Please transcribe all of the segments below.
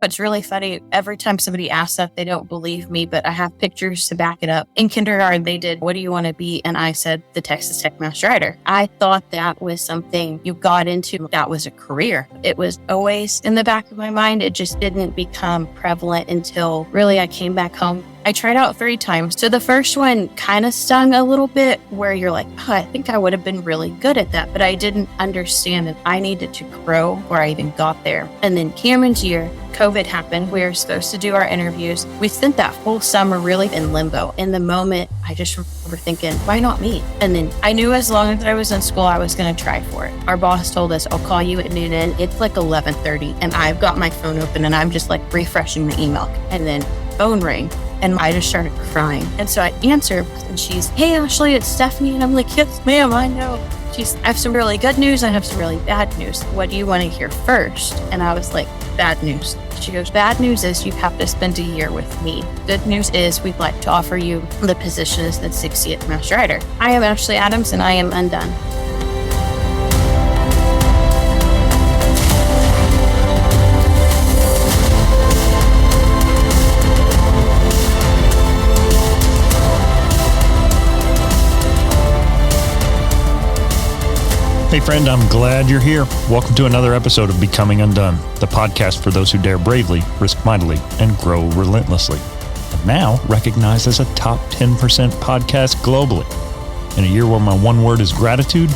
It's really funny. Every time somebody asks that, they don't believe me, but I have pictures to back it up. In kindergarten, they did, "What do you want to be?" And I said, "The Texas Tech Master Writer." I thought that was something you got into, that was a career. It was always in the back of my mind. It just didn't become prevalent until really I came back home. I tried out 3 times. So the first one kind of stung a little bit, where you're like, oh, I think I would have been really good at that, but I didn't understand that I needed to grow before I even got there. And then Cameron's year, COVID happened. We were supposed to do our interviews. We spent that whole summer really in limbo. In the moment, I just remember thinking, why not me? And then I knew as long as I was in school, I was going to try for it. Our boss told us, I'll call you at noon, and it's like 11:30, and I've got my phone open and I'm just like refreshing the email. And then phone rang. And I just started crying. And so I answer, and she's, "Hey, Ashley, it's Stephanie." And I'm like, "Yes, ma'am, I know." She's, "I have some really good news. I have some really bad news. What do you want to hear first?" And I was like, "Bad news." She goes, "Bad news is you have to spend a year with me. Good news is we'd like to offer you the position as the 60th Master Writer." I am Ashley Adams, and I am undone. Hey friend, I'm glad you're here. Welcome to another episode of Becoming Undone, the podcast for those who dare bravely, risk mightily, and grow relentlessly. And now recognized as a top 10% podcast globally. In a year where my one word is gratitude,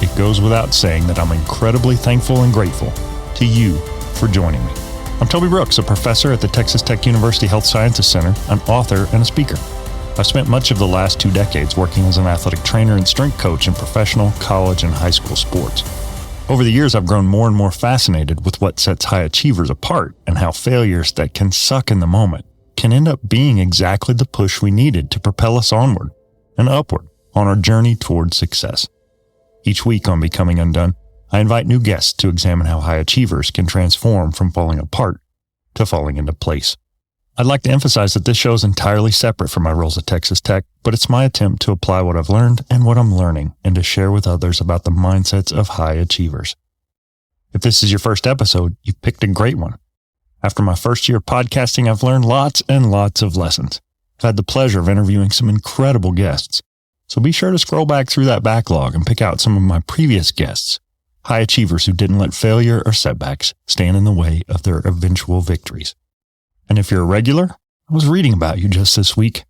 it goes without saying that I'm incredibly thankful and grateful to you for joining me. I'm Toby Brooks, a professor at the Texas Tech University Health Sciences Center, an author, and a speaker. I've spent much of the last 2 decades working as an athletic trainer and strength coach in professional, college, and high school sports. Over the years, I've grown more and more fascinated with what sets high achievers apart and how failures that can suck in the moment can end up being exactly the push we needed to propel us onward and upward on our journey towards success. Each week on Becoming Undone, I invite new guests to examine how high achievers can transform from falling apart to falling into place. I'd like to emphasize that this show is entirely separate from my roles at Texas Tech, but it's my attempt to apply what I've learned and what I'm learning and to share with others about the mindsets of high achievers. If this is your first episode, you've picked a great one. After my first year of podcasting, I've learned lots and lots of lessons. I've had the pleasure of interviewing some incredible guests. So be sure to scroll back through that backlog and pick out some of my previous guests, high achievers who didn't let failure or setbacks stand in the way of their eventual victories. And if you're a regular, I was reading about you just this week.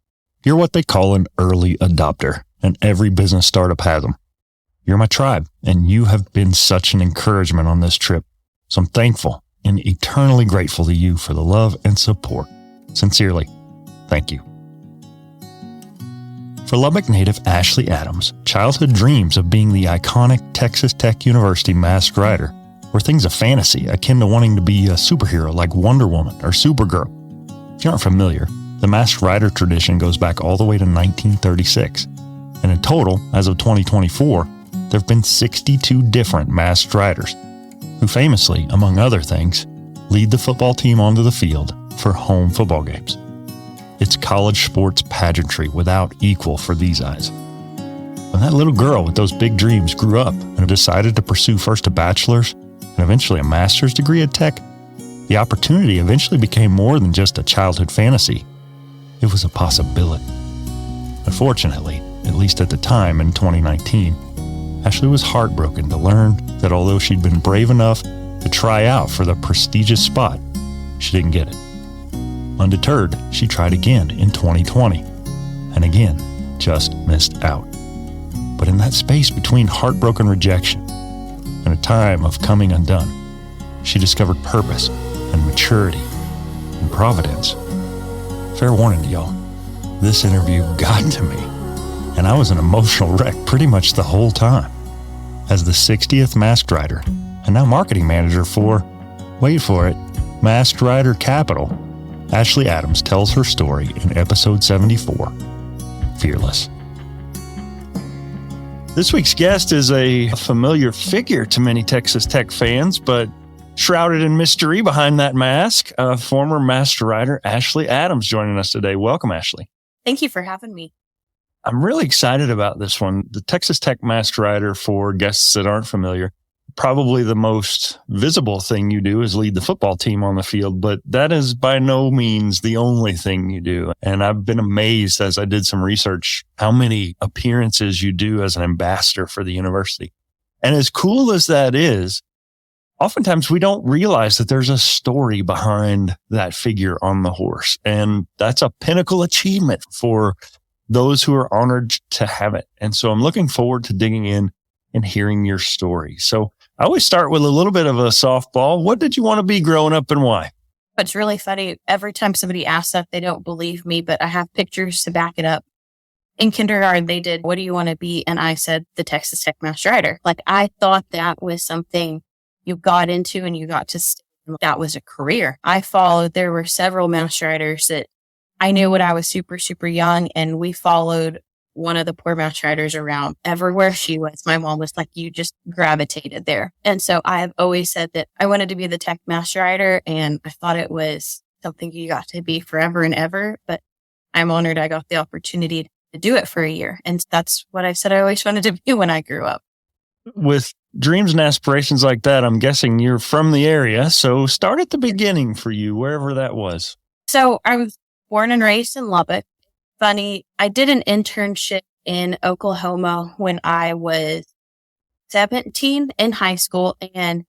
You're what they call an early adopter, and every business startup has them. You're my tribe, and you have been such an encouragement on this trip. So I'm thankful and eternally grateful to you for the love and support. Sincerely, thank you. For Lubbock native Ashley Adams, childhood dreams of being the iconic Texas Tech University Masked Writer were things of fantasy, akin to wanting to be a superhero like Wonder Woman or Supergirl. If you aren't familiar, the Masked Writer tradition goes back all the way to 1936. And in total, as of 2024, there have been 62 different Masked Writers, who famously, among other things, lead the football team onto the field for home football games. It's college sports pageantry without equal for these eyes. When that little girl with those big dreams grew up and decided to pursue first a bachelor's and eventually a master's degree at Tech, the opportunity eventually became more than just a childhood fantasy. It was a possibility. Unfortunately, at least at the time in 2019, Ashley was heartbroken to learn that although she'd been brave enough to try out for the prestigious spot, she didn't get it. Undeterred, she tried again in 2020, and again, just missed out. But in that space between heartbroken rejection and a time of coming undone, she discovered purpose and maturity and providence. Fair warning to y'all, this interview got to me, and I was an emotional wreck pretty much the whole time. As the 60th Masked Writer, and now marketing manager for, wait for it, Masked Writer Capital, Ashley Adams tells her story in episode 74, Fearless. This week's guest is a familiar figure to many Texas Tech fans, but shrouded in mystery behind that mask, former Master Writer Ashley Adams joining us today. Welcome, Ashley. Thank you for having me. I'm really excited about this one. The Texas Tech Master Writer, for guests that aren't familiar, probably the most visible thing you do is lead the football team on the field, but that is by no means the only thing you do. And I've been amazed as I did some research how many appearances you do as an ambassador for the university. And as cool as that is, oftentimes we don't realize that there's a story behind that figure on the horse. And that's a pinnacle achievement for those who are honored to have it. And so I'm looking forward to digging in and hearing your story. So I always start with a little bit of a softball. What did you want to be growing up and why? It's really funny. Every time somebody asks that, they don't believe me, but I have pictures to back it up. In kindergarten, they did, what do you want to be? And I said, the Texas Tech master writer. Like, I thought that was something you got into and you got to stay. That was a career. There were several master writers that I knew when I was super, super young, and we followed one of the poor master writers around everywhere she was. My mom was like, you just gravitated there. And so I've always said that I wanted to be the tech master writer, and I thought it was something you got to be forever and ever. But I'm honored I got the opportunity to do it for a year. And that's what I said I always wanted to be when I grew up. With dreams and aspirations like that, I'm guessing you're from the area. So start at the beginning for you, wherever that was. So I was born and raised in Lubbock. Funny, I did an internship in Oklahoma when I was 17 in high school. And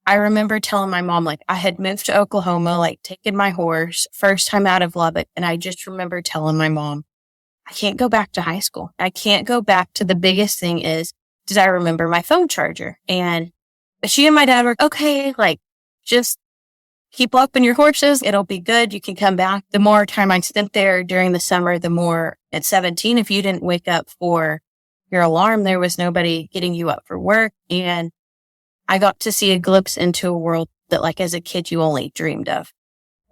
I remember telling my mom, like, I had moved to Oklahoma, like taking my horse, first time out of Lubbock. And I just remember telling my mom, I can't go back to high school. I can't go back to the biggest thing did I remember my phone charger? And she and my dad were, okay, like, just keep upping your horses. It'll be good. You can come back. The more time I spent there during the summer, the more at 17, if you didn't wake up for your alarm, there was nobody getting you up for work. And I got to see a glimpse into a world that, like, as a kid, you only dreamed of.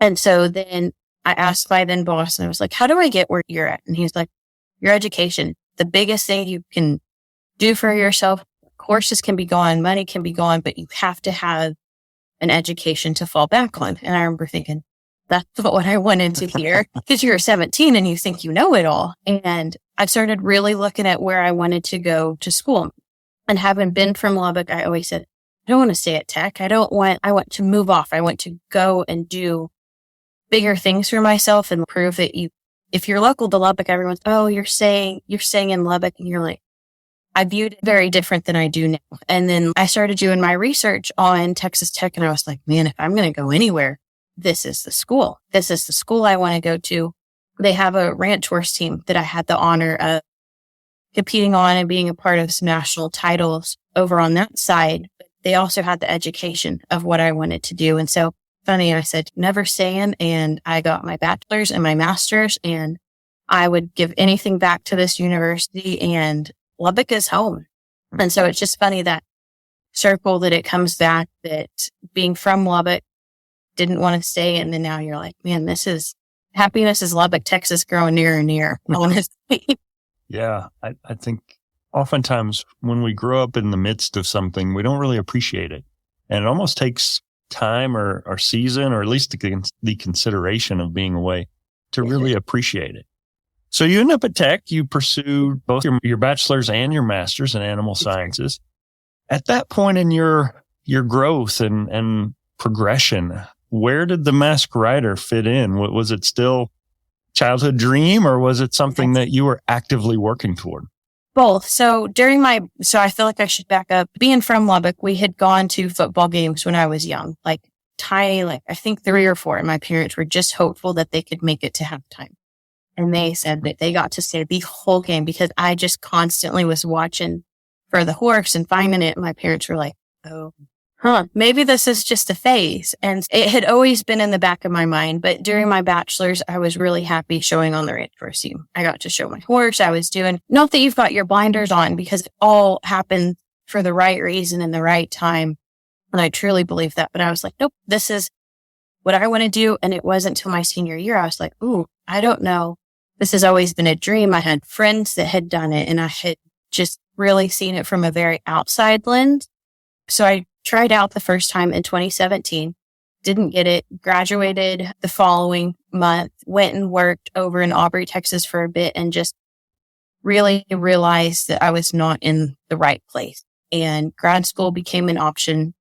And so then I asked my then boss, and I was like, how do I get where you're at? And he was like, your education, the biggest thing you can do for yourself. Courses can be gone, money can be gone, but you have to have an education to fall back on. And I remember thinking, that's what I wanted to hear, because you're 17 and you think you know it all. And I started really looking at where I wanted to go to school. And having been from Lubbock, I always said, I don't want to stay at Tech. I want to move off. I want to go and do bigger things for myself and prove that if you're local to Lubbock, everyone's, oh, you're staying in Lubbock. And you're like, I viewed it very different than I do now. And then I started doing my research on Texas Tech, and I was like, man, if I'm going to go anywhere, this is the school. This is the school I want to go to. They have a ranch horse team that I had the honor of competing on and being a part of some national titles over on that side. But they also had the education of what I wanted to do. And so funny, I said, never saying, and I got my bachelor's and my master's, and I would give anything back to this university, and Lubbock is home. And so it's just funny that circle that it comes back, that being from Lubbock, didn't want to stay. And then now you're like, man, happiness is Lubbock, Texas, growing nearer and nearer. Honestly. Yeah. I think oftentimes when we grow up in the midst of something, we don't really appreciate it. And it almost takes time or season, or at least the consideration of being away to really appreciate it. So you end up at Tech, you pursued both your bachelor's and your master's in animal sciences. At that point in your growth and progression, where did the masked rider fit in? Was it still childhood dream, or was it something that you were actively working toward? Both. So I feel like I should back up. Being from Lubbock, we had gone to football games when I was young, like tiny, like I think 3 or 4. And my parents were just hopeful that they could make it to halftime. And they said that they got to stay the whole game because I just constantly was watching for the horse and finding it. My parents were like, oh, maybe this is just a phase. And it had always been in the back of my mind. But during my bachelor's, I was really happy showing on the ranch horse team. I got to show my horse. I was doing, not that you've got your blinders on, because it all happened for the right reason and the right time. And I truly believe that. But I was like, nope, this is what I want to do. And it wasn't until my senior year, I was like, ooh, I don't know. This has always been a dream. I had friends that had done it, and I had just really seen it from a very outside lens. So I tried out the first time in 2017, didn't get it, graduated the following month, went and worked over in Aubrey, Texas for a bit, and just really realized that I was not in the right place. and grad school became an option.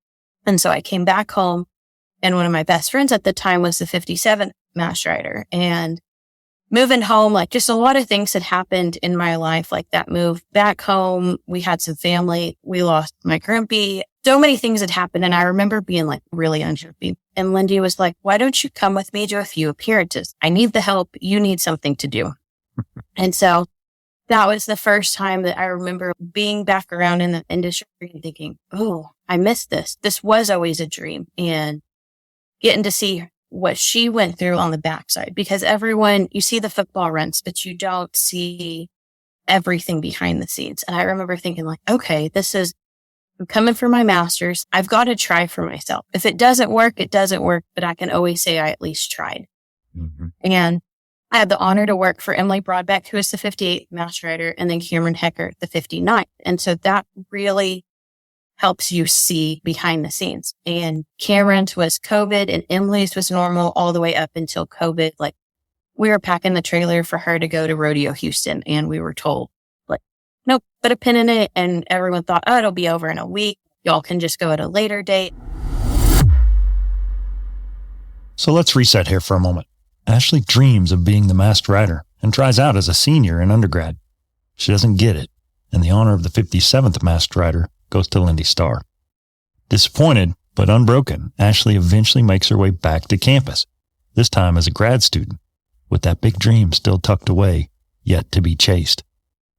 And so I came back home, and one of my best friends at the time was the 57th master writer. And moving home, like just a lot of things had happened in my life, like that move back home. We had some family. We lost my grumpy. So many things had happened. And I remember being like really unhappy. And Lindy was like, why don't you come with me to a few appearances? I need the help. You need something to do. And so that was the first time that I remember being back around in the industry and thinking, oh, I missed this. This was always a dream. And getting to see what she went through on the backside, because everyone, you see the football runs, but you don't see everything behind the scenes. And I remember thinking like, okay, I'm coming for my master's. I've got to try for myself. If it doesn't work, it doesn't work, but I can always say I at least tried. Mm-hmm. And I had the honor to work for Emily Broadbeck, who is the 58th master writer, and then Cameron Hecker, the 59th. And so that really helps you see behind the scenes. And Cameron's was COVID and Emily's was normal all the way up until COVID. Like we were packing the trailer for her to go to Rodeo Houston, and we were told like, nope, put a pin in it. And everyone thought, oh, it'll be over in a week. Y'all can just go at a later date. So let's reset here for a moment. Ashley dreams of being the master writer and tries out as a senior in undergrad. She doesn't get it, and the honor of the 57th master writer goes to Lindy Starr. Disappointed, but unbroken, Ashley eventually makes her way back to campus, this time as a grad student, with that big dream still tucked away, yet to be chased.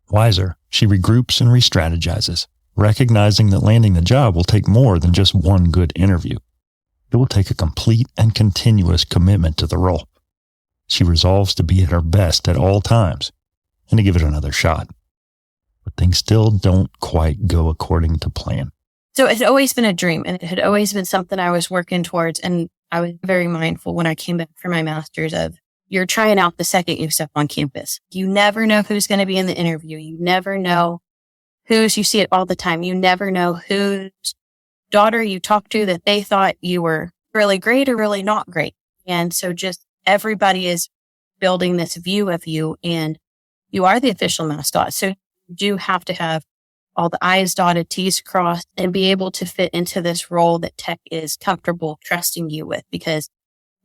Wiser, she regroups and re-strategizes, recognizing that landing the job will take more than just one good interview. It will take a complete and continuous commitment to the role. She resolves to be at her best at all times and to give it another shot. But things still don't quite go according to plan. So it had always been a dream, and it had always been something I was working towards. And I was very mindful when I came back for my master's of you're trying out the second you step on campus. You never know who's going to be in the interview. You never know you see it all the time. You never know whose daughter you talked to that they thought you were really great or really not great. And so just everybody is building this view of you, and you are the official mascot. So you do have to have all the I's dotted, T's crossed, and be able to fit into this role that tech is comfortable trusting you with, because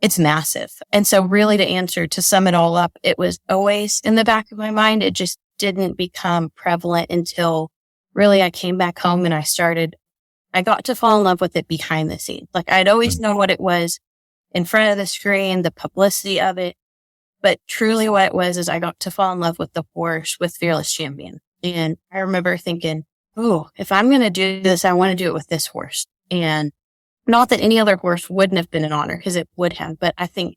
it's massive. And so really to sum it all up, it was always in the back of my mind. It just didn't become prevalent until really I came back home and I got to fall in love with it behind the scenes. Like I'd always known what it was in front of the screen, the publicity of it. But truly what it was is I got to fall in love with the horse, with Fearless Champion. And I remember thinking, oh, if I'm going to do this, I want to do it with this horse. And not that any other horse wouldn't have been an honor, because it would have. But I think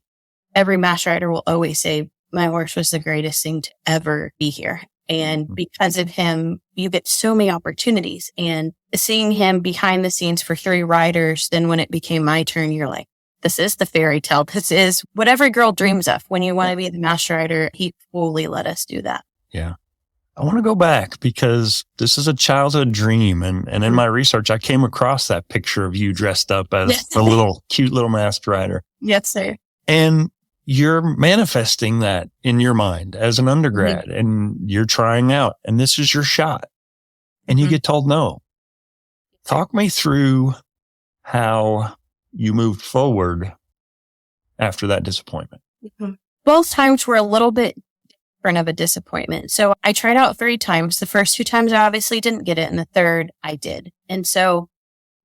every master writer will always say, my horse was the greatest thing to ever be here. And because of him, you get so many opportunities. And seeing him behind the scenes for 3 riders, then when it became my turn, you're like, this is the fairy tale. This is what every girl dreams of. When you want to be the master writer, he fully let us do that. Yeah. I want to go back because this is a childhood dream. And in my research, I came across that picture of you dressed up as a cute little master writer. Yes, sir. And you're manifesting that in your mind as an undergrad, and you're trying out, and this is your shot, and you get told no. Talk me through how you moved forward after that disappointment. Both times were a little bit different of a disappointment. So I tried out 3 times. The first 2 times I obviously didn't get it, and the third I did. And so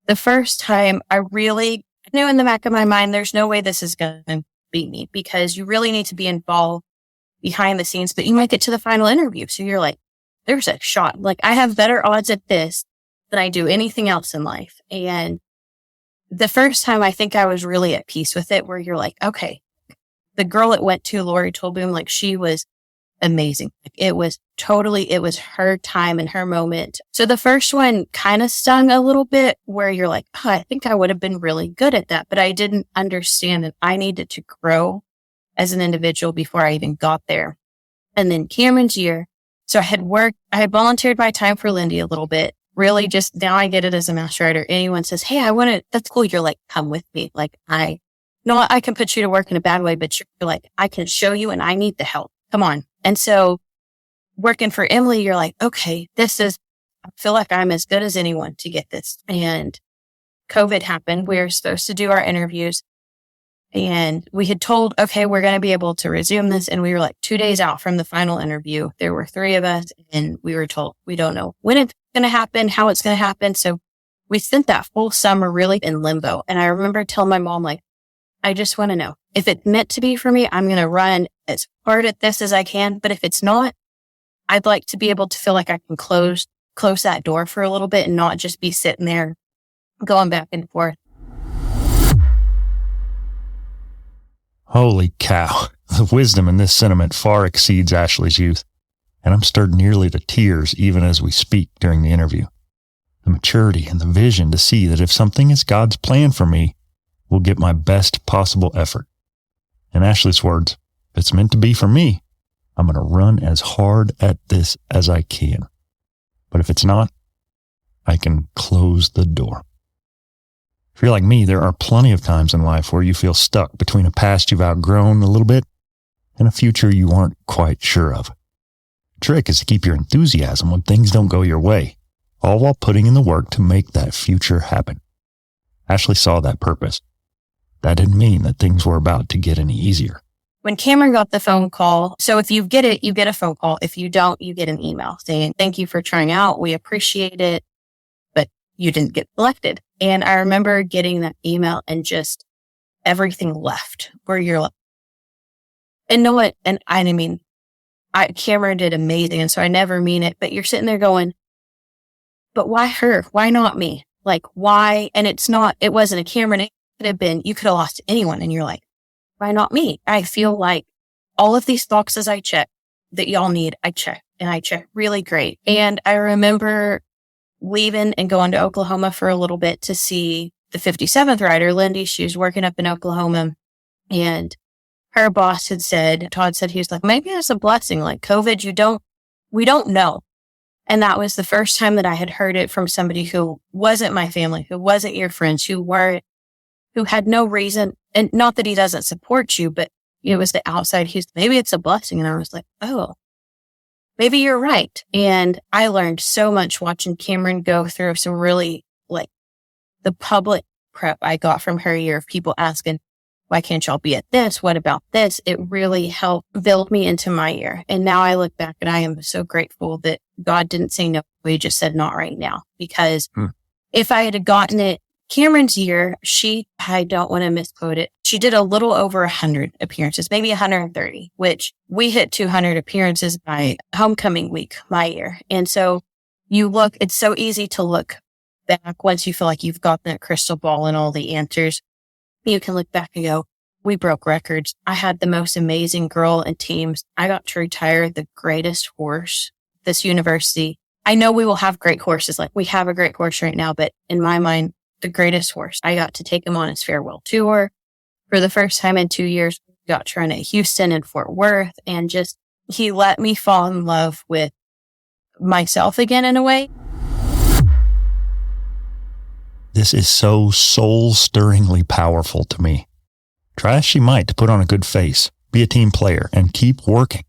the first time I really knew in the back of my mind, there's no way this is going to beat me, because you really need to be involved behind the scenes, but you might get to the final interview. So you're like, there's a shot. Like I have better odds at this than I do anything else in life. And the first time I think I was really at peace with it, where you're like, okay, the girl it went to, Lori Tolboom, like she was amazing. It was her time and her moment. So the first one kind of stung a little bit, where you're like, oh, I think I would have been really good at that. But I didn't understand that I needed to grow as an individual before I even got there. And then Cameron's year. So I had volunteered my time for Lindy a little bit. Really just now I get it as a master writer. Anyone says, hey, that's cool. You're like, come with me. Like I can put you to work in a bad way, but you're like, I can show you and I need the help. Come on. And so working for Emily, you're like, okay, this is I feel like I'm as good as anyone to get this. And COVID happened. We were supposed to do our interviews and we had told, okay, we're going to be able to resume this. And we were like 2 days out from the final interview. There were 3 of us and we were told, we don't know when it's going to happen, how it's going to happen. So we spent that full summer really in limbo. And I remember telling my mom, like, I just want to know if it's meant to be for me, I'm going to run as hard at this as I can. But if it's not, I'd like to be able to feel like I can close that door for a little bit and not just be sitting there going back and forth. Holy cow. The wisdom in this sentiment far exceeds Ashley's youth, and I'm stirred nearly to tears even as we speak during the interview. The maturity and the vision to see that if something is God's plan for me, we'll get my best possible effort. In Ashley's words, if it's meant to be for me, I'm going to run as hard at this as I can. But if it's not, I can close the door. If you're like me, there are plenty of times in life where you feel stuck between a past you've outgrown a little bit and a future you aren't quite sure of. The trick is to keep your enthusiasm when things don't go your way, all while putting in the work to make that future happen. Ashley saw that purpose. That didn't mean that things were about to get any easier. When Cameron got the phone call, so if you get it, you get a phone call. If you don't, you get an email saying, thank you for trying out. We appreciate it, but you didn't get selected. And I remember getting that email and just everything left where you're like, and know what? And I mean, Cameron did amazing. And so I never mean it, but you're sitting there going, but why her? Why not me? Like, why? And it wasn't a Cameron. It could have been, you could have lost anyone. And you're like, why not me? I feel like all of these boxes I check that y'all need, I check and I check really great. And I remember leaving and going to Oklahoma for a little bit to see the 57th rider, Lindy. She was working up in Oklahoma and her boss had said, Todd said, he was like, maybe it's a blessing. Like COVID, we don't know. And that was the first time that I had heard it from somebody who wasn't my family, who wasn't your friends, who had no reason. And not that he doesn't support you, but it was the outside. Maybe it's a blessing. And I was like, oh, maybe you're right. And I learned so much watching Cameron go through some really like the public prep I got from her year of people asking, why can't y'all be at this? What about this? It really helped build me into my year. And now I look back and I am so grateful that God didn't say no. We just said not right now, because if I had gotten it Cameron's year, I don't want to misquote it. She did a little over 100 appearances, maybe 130, which we hit 200 appearances by homecoming week, my year. And so it's so easy to look back once you feel like you've got that crystal ball and all the answers. You can look back and go, we broke records. I had the most amazing girl and teams. I got to retire the greatest horse this university. I know we will have great horses. Like we have a great horse right now, but in my mind, the greatest horse. I got to take him on his farewell tour for the first time in 2 years. We got to run at Houston and Fort Worth, and he let me fall in love with myself again in a way. This is so soul-stirringly powerful to me. Try as she might to put on a good face, be a team player, and keep working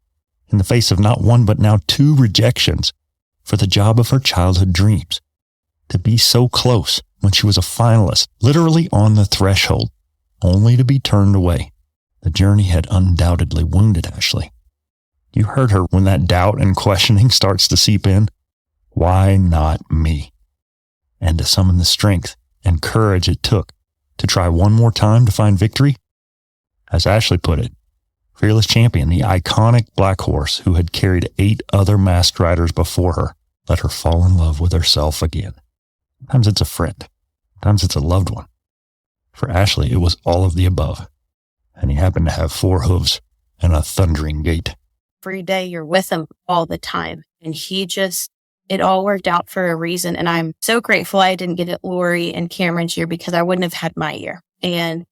in the face of not one but now 2 rejections for the job of her childhood dreams. To be so close when she was a finalist, literally on the threshold, only to be turned away. The journey had undoubtedly wounded Ashley. You heard her when that doubt and questioning starts to seep in. Why not me? And to summon the strength and courage it took to try one more time to find victory. As Ashley put it, fearless champion, the iconic black horse who had carried 8 other masked riders before her, let her fall in love with herself again. Sometimes it's a friend. Sometimes it's a loved one. For Ashley, it was all of the above. And he happened to have 4 hooves and a thundering gait. Every day you're with him all the time. And it all worked out for a reason. And I'm so grateful I didn't get it Lori and Cameron's year, because I wouldn't have had my year. And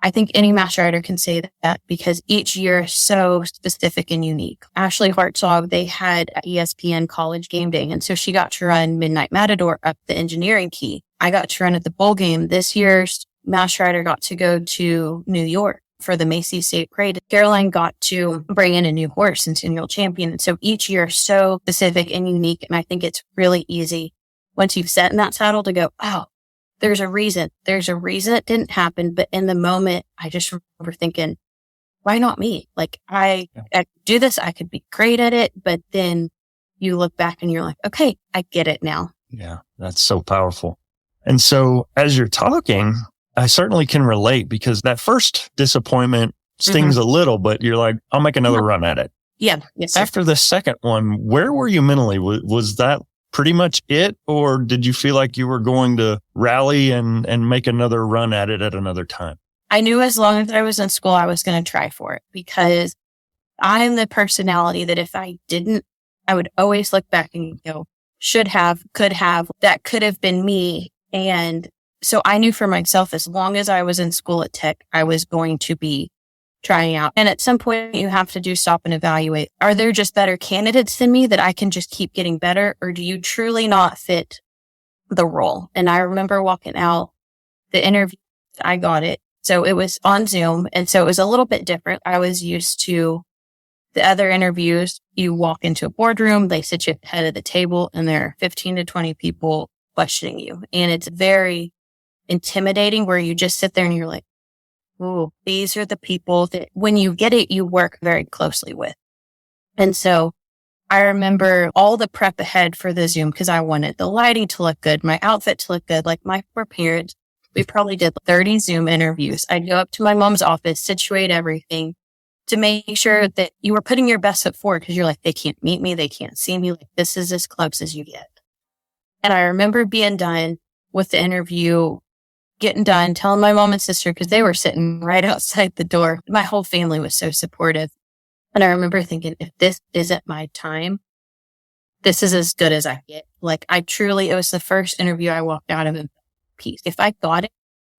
I think any master rider can say that, because each year is so specific and unique. Ashley Hartzog, they had ESPN College Game Day, and so she got to run Midnight Matador up the engineering key. I got to run at the bowl game. This year's master rider got to go to New York for the Macy's State Parade, Caroline got to bring in a new horse and Centennial Champion. And so each year is so specific and unique. And I think it's really easy once you've sat in that saddle to go, oh, there's a reason. There's a reason it didn't happen. But in the moment, I just remember thinking, why not me? Like I do this. I could be great at it. But then you look back and you're like, okay, I get it now. Yeah, that's so powerful. And so as you're talking, I certainly can relate because that first disappointment stings a little, but you're like, I'll make another run at it. Yeah. Yes, sir. After the second one, where were you mentally? Was that pretty much it? Or did you feel like you were going to rally and make another run at it at another time? I knew as long as I was in school, I was going to try for it because I'm the personality that if I didn't, I would always look back and go, should have, could have, that could have been me. And so I knew for myself, as long as I was in school at Tech, I was going to be trying out. And at some point you have to stop and evaluate. Are there just better candidates than me that I can just keep getting better? Or do you truly not fit the role? And I remember walking out the interview, I got it. So it was on Zoom. And so it was a little bit different. I was used to the other interviews. You walk into a boardroom, they sit you at the head of the table and there are 15 to 20 people questioning you. And it's very intimidating where you just sit there and you're like, oh, these are the people that when you get it, you work very closely with. And so I remember all the prep ahead for the Zoom because I wanted the lighting to look good, my outfit to look good. Like my poor parents, we probably did 30 Zoom interviews. I'd go up to my mom's office, situate everything to make sure that you were putting your best foot forward because you're like, they can't meet me. They can't see me. Like this is as close as you get. And I remember being done with the interview, getting done, telling my mom and sister because they were sitting right outside the door. My whole family was so supportive. And I remember thinking, if this isn't my time, this is as good as I get. Like it was the first interview I walked out of in peace. If I got it,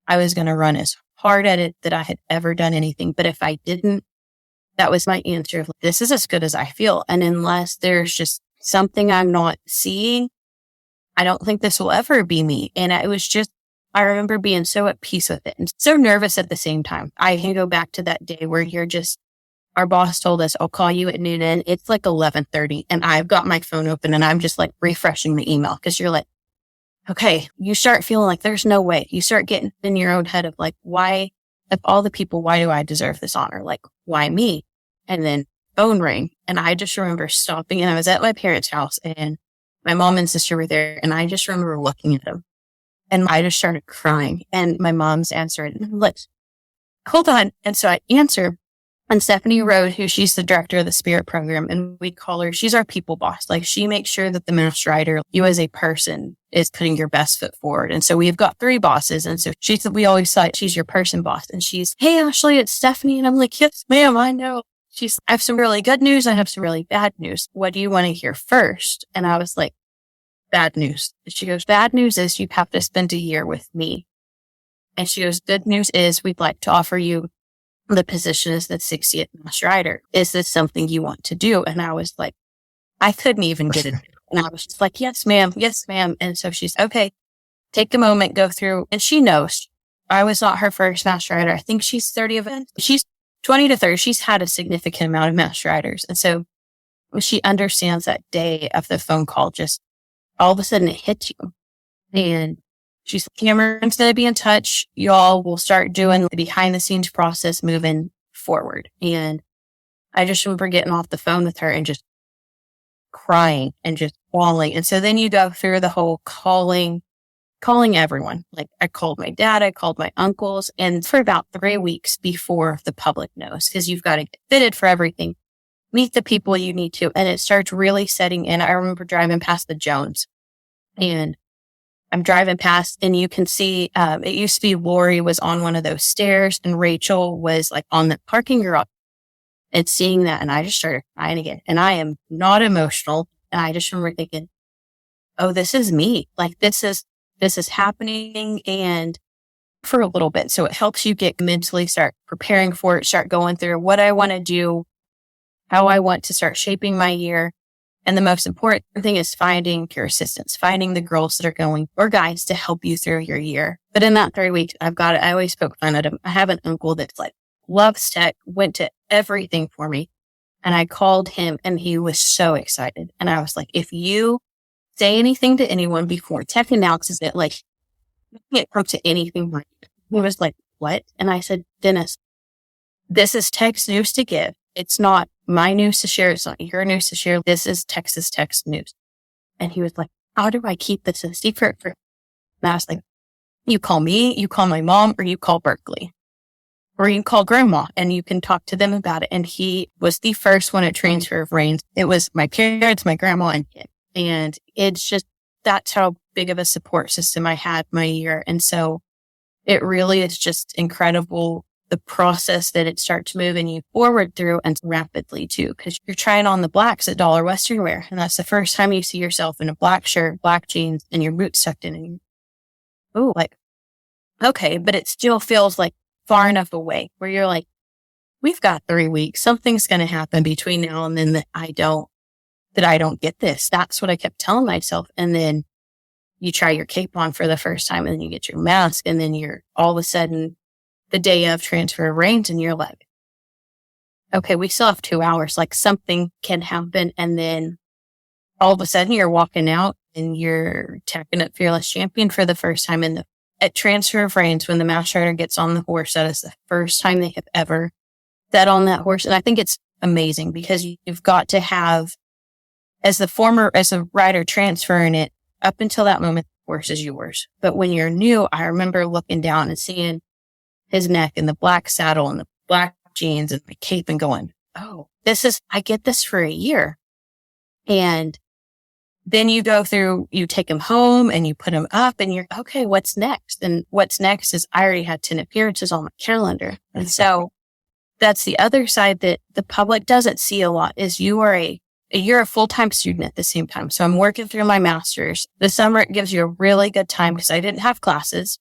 I was going to run as hard at it that I had ever done anything. But if I didn't, that was my answer. This is as good as I feel. And unless there's just something I'm not seeing, I don't think this will ever be me. And I remember being so at peace with it and so nervous at the same time. I can go back to that day where our boss told us, I'll call you at noon and it's like 11:30 and I've got my phone open and I'm just like refreshing the email because you're like, okay, you start feeling like there's no way. You start getting in your own head of like, why, of all the people, why do I deserve this honor? Like, why me? And then phone rang. And I just remember stopping and I was at my parents' house and my mom and sister were there. And I just remember looking at them and I just started crying and my mom's answered, let's hold on. And so I answer and Stephanie Rode, she's the director of the Spirit program, and we call her, she's our people boss. Like she makes sure that the master rider, you as a person, is putting your best foot forward. And so we've got 3 bosses. And so we always say she's your person boss. And she's, hey, Ashley, it's Stephanie. And I'm like, yes, ma'am, I know. I have some really good news. I have some really bad news. What do you want to hear first? And I was like, bad news. And she goes, bad news is you have to spend a year with me. And she goes, good news is we'd like to offer you the position as the 60th master rider. Is this something you want to do? And I was like, I couldn't even get it. And I was just like, yes, ma'am. Yes, ma'am. And so she's, okay, take a moment, go through. And she knows I was not her first master rider. I think she's 30 events. She's 20 to 30. She's had a significant amount of master riders. And so she understands that day of the phone call, just all of a sudden it hits you. And she's like, Cameron's going to be in touch. Y'all will start doing the behind the scenes process moving forward. And I just remember getting off the phone with her and just crying and just bawling. And so then you go through the whole calling everyone. Like I called my dad, I called my uncles, and for about 3 weeks before the public knows, because you've got to get fitted for everything, meet the people you need to. And it starts really setting in. I remember driving past the Jones and I'm driving past and you can see, it used to be Lori was on one of those stairs and Rachel was like on the parking garage and seeing that. And I just started crying again. And I am not emotional. And I just remember thinking, oh, this is me. Like this is happening. And for a little bit. So it helps you get mentally start preparing for it, start going through what I want to do, how I want to start shaping my year. And the most important thing is finding your assistants, finding the girls that are going or guys to help you through your year. But in that 3 weeks, I always poke fun at him. I have an uncle that's like loves tech, went to everything for me. And I called him and he was so excited. And I was like, if you say anything to anyone before tech announces it, like, you can't come to anything right. He was like, what? And I said, Dennis, this is tech's news to give. It's not my news to share. It's not your news to share. This is Texas Tech's news. And he was like, how do I keep this a secret? And I was like, you call me, you call my mom, or you call Berkeley. Or you can call grandma and you can talk to them about it. And he was the first one at transfer of reins. It was my parents, my grandma, and him. And it's just, that's how big of a support system I had my year. And so it really is just incredible, the process that it starts moving you forward through and rapidly too, because you're trying on the blacks at Dollar Western Wear. And that's the first time you see yourself in a black shirt, black jeans, and your boots tucked in. And oh, like, okay, but it still feels like far enough away where you're like, we've got 3 weeks. Something's going to happen between now and then that I don't get this. That's what I kept telling myself. And then you try your cape on for the first time and then you get your mask and then you're all of a sudden the day of transfer of reins and you're like, okay, we still have 2 hours. Like something can happen. And then all of a sudden you're walking out and you're tacking up Fearless Champion for the first time at transfer of reins, when the master rider gets on the horse, that is the first time they have ever sat on that horse. And I think it's amazing because you've got to have, as a rider transferring it, up until that moment, the horse is yours. But when you're new, I remember looking down and seeing his neck and the black saddle and the black jeans and my cape and going, oh, I get this for a year. And then you go through, you take him home and you put him up and you're, okay, what's next? And what's next is I already had 10 appearances on my calendar. And so that's the other side that the public doesn't see a lot is you're a full-time student at the same time. So I'm working through my master's. The summer, it gives you a really good time because I didn't have classes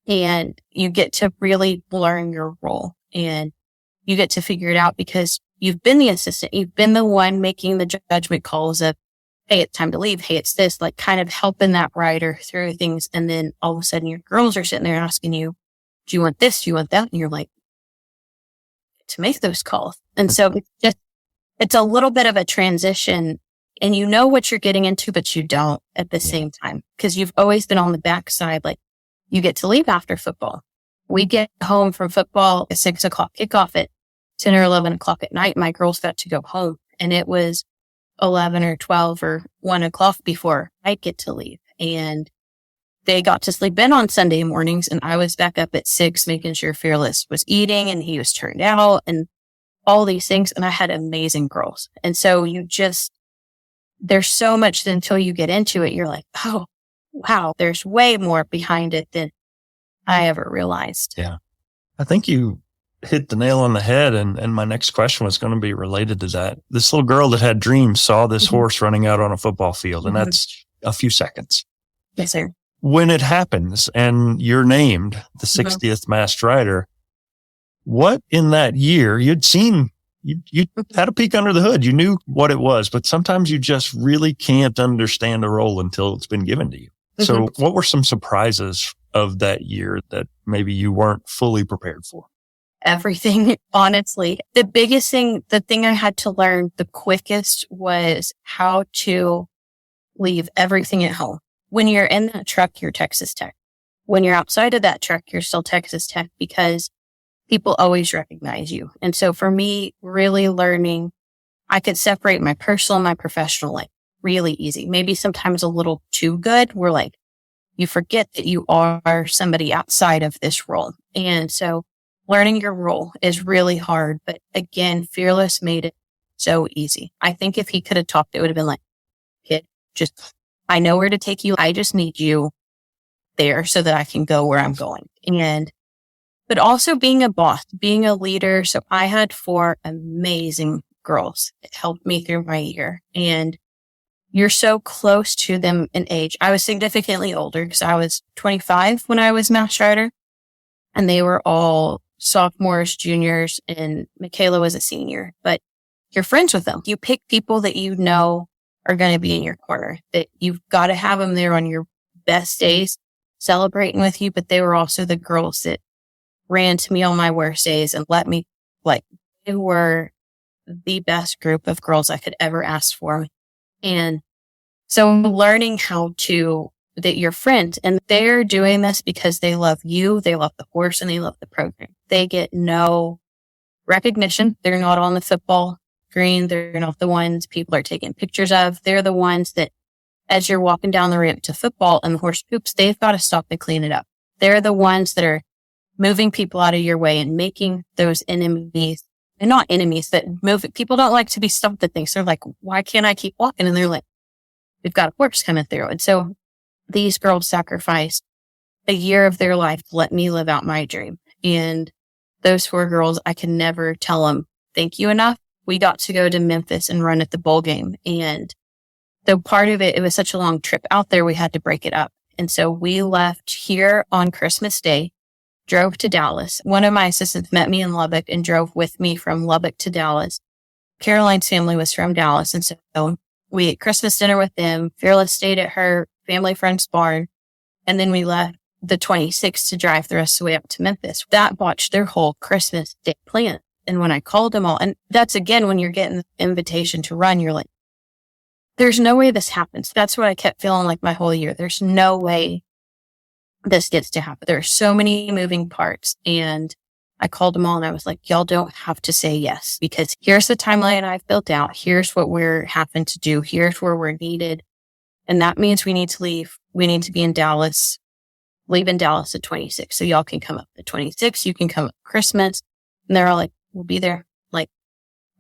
and you get to really learn your role and you get to figure it out because you've been the assistant. You've been the one making the judgment calls of, hey, it's time to leave. Hey, it's this, like kind of helping that rider through things. And then all of a sudden your girls are sitting there asking you, do you want this? Do you want that? And you're like, to make those calls. And so it's a little bit of a transition and you know what you're getting into, but you don't at the same time because you've always been on the backside. Like you get to leave after football. We get home from football at 6:00 kickoff at 10 or 11 o'clock at night. My girls got to go home and it was 11 or 12 or 1 o'clock before I'd get to leave. And they got to sleep in on Sunday mornings. And I was back up at 6, making sure Fearless was eating and he was turned out and all these things. And I had amazing girls. And so there's so much that until you get into it, you're like, oh, wow, there's way more behind it than I ever realized. Yeah. I think you hit the nail on the head. And my next question was going to be related to that. This little girl that had dreams saw this horse running out on a football field, and that's a few seconds. Yes, sir. When it happens and you're named the 60th masked rider, what in that year you'd seen, you had a peek under the hood. You knew what it was, but sometimes you just really can't understand a role until it's been given to you. So what were some surprises of that year that maybe you weren't fully prepared for? Everything, honestly. The biggest thing, the thing I had to learn the quickest was how to leave everything at home. When you're in that truck, you're Texas Tech. When you're outside of that truck, you're still Texas Tech because people always recognize you. And so for me, really learning, I could separate my personal and my professional life really easy. Maybe sometimes a little too good. We're like, you forget that you are somebody outside of this role. And so learning your role is really hard, but again, Fearless made it so easy. I think if he could have talked, it would have been like, kid, I know where to take you. I just need you there so that I can go where I'm going. But also being a boss, being a leader. So I had 4 amazing girls. It helped me through my year and you're so close to them in age. I was significantly older because I was 25 when I was masked rider and they were all sophomores, juniors, and Michaela was a senior, but you're friends with them. You pick people that you know are going to be in your corner, that you've got to have them there on your best days celebrating with you. But they were also the girls that ran to me on my worst days and let me, like, they were the best group of girls I could ever ask for. And so learning that you're friends, and they're doing this because they love you, they love the horse, and they love the program. They get no recognition. They're not on the football green. They're not the ones people are taking pictures of. They're the ones that, as you're walking down the ramp to football and the horse poops, they've got to stop and clean it up. They're the ones that are moving people out of your way and making those enemies, and not enemies, that move it. People don't like to be stumped at things. They're like, why can't I keep walking? And they're like, we've got a horse coming through. And so these girls sacrificed a year of their life to let me live out my dream. And those 4 girls, I can never tell them thank you enough. We got to go to Memphis and run at the bowl game. And so part of it was such a long trip out there, we had to break it up. And so we left here on Christmas Day, drove to Dallas. One of my assistants met me in Lubbock and drove with me from Lubbock to Dallas. Caroline's family was from Dallas. And so we ate Christmas dinner with them. Fearless stayed at her family friend's barn. And then we left the 26th to drive the rest of the way up to Memphis. That botched their whole Christmas Day plan. And when I called them all, and that's again, when you're getting the invitation to run, you're like, there's no way this happens. That's what I kept feeling like my whole year. There's no way this gets to happen. There are so many moving parts. And I called them all and I was like, y'all don't have to say yes, because here's the timeline I've built out. Here's what we're having to do. Here's where we're needed. And that means we need to leave. We need to be in Dallas, leave in Dallas at 26. So y'all can come up at 26. You can come up Christmas. And they're all like, we'll be there. Like,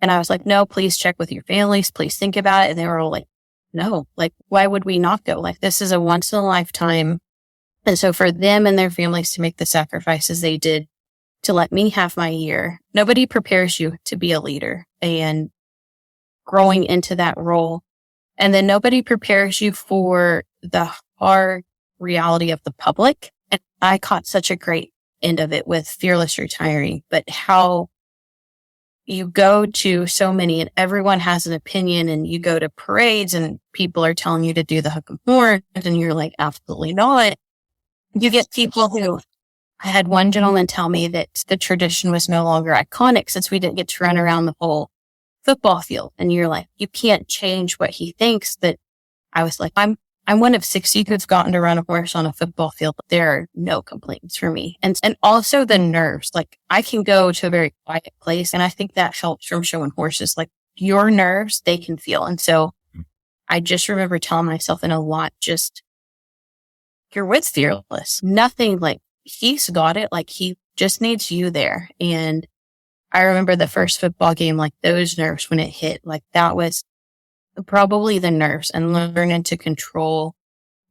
and I was like, no, please check with your families. Please think about it. And they were all like, no, like, why would we not go? Like, this is a once in a lifetime. And so for them and their families to make the sacrifices they did to let me have my year, nobody prepares you to be a leader and growing into that role. And then nobody prepares you for the hard reality of the public. And I caught such a great end of it with Fearless retiring, but how you go to so many and everyone has an opinion, and you go to parades and people are telling you to do the hook and horn and you're like, absolutely not. You get people who, I had one gentleman tell me that the tradition was no longer iconic since we didn't get to run around the whole football field. And you're like, you can't change what he thinks. That I was like, I'm one of 60 who's gotten to run a horse on a football field, but there are no complaints for me. And also the nerves. Like, I can go to a very quiet place, and I think that helps from showing horses. Like, your nerves, they can feel. And so I just remember telling myself in a lot, just, you're with Fearless. Nothing, like, he's got it. Like, he just needs you there. And I remember the first football game, like, those nerves when it hit, like, that was probably the nerves, and learning to control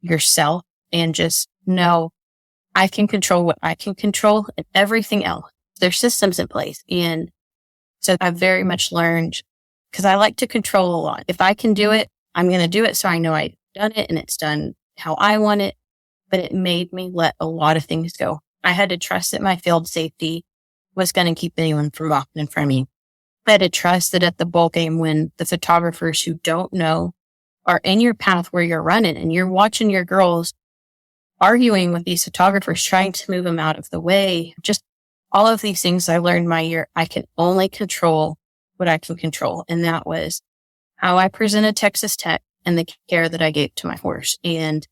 yourself and just know I can control what I can control, and everything else, there's systems in place. And so I've very much learned, because I like to control a lot. If I can do it, I'm going to do it. So I know I've done it and it's done how I want it, but it made me let a lot of things go. I had to trust that my field safety was going to keep anyone from walking in front of me. I had to trust that at the bowl game, when the photographers who don't know are in your path where you're running, and you're watching your girls arguing with these photographers, trying to move them out of the way, just all of these things I learned my year, I can only control what I can control. And that was how I presented Texas Tech and the care that I gave to my horse. And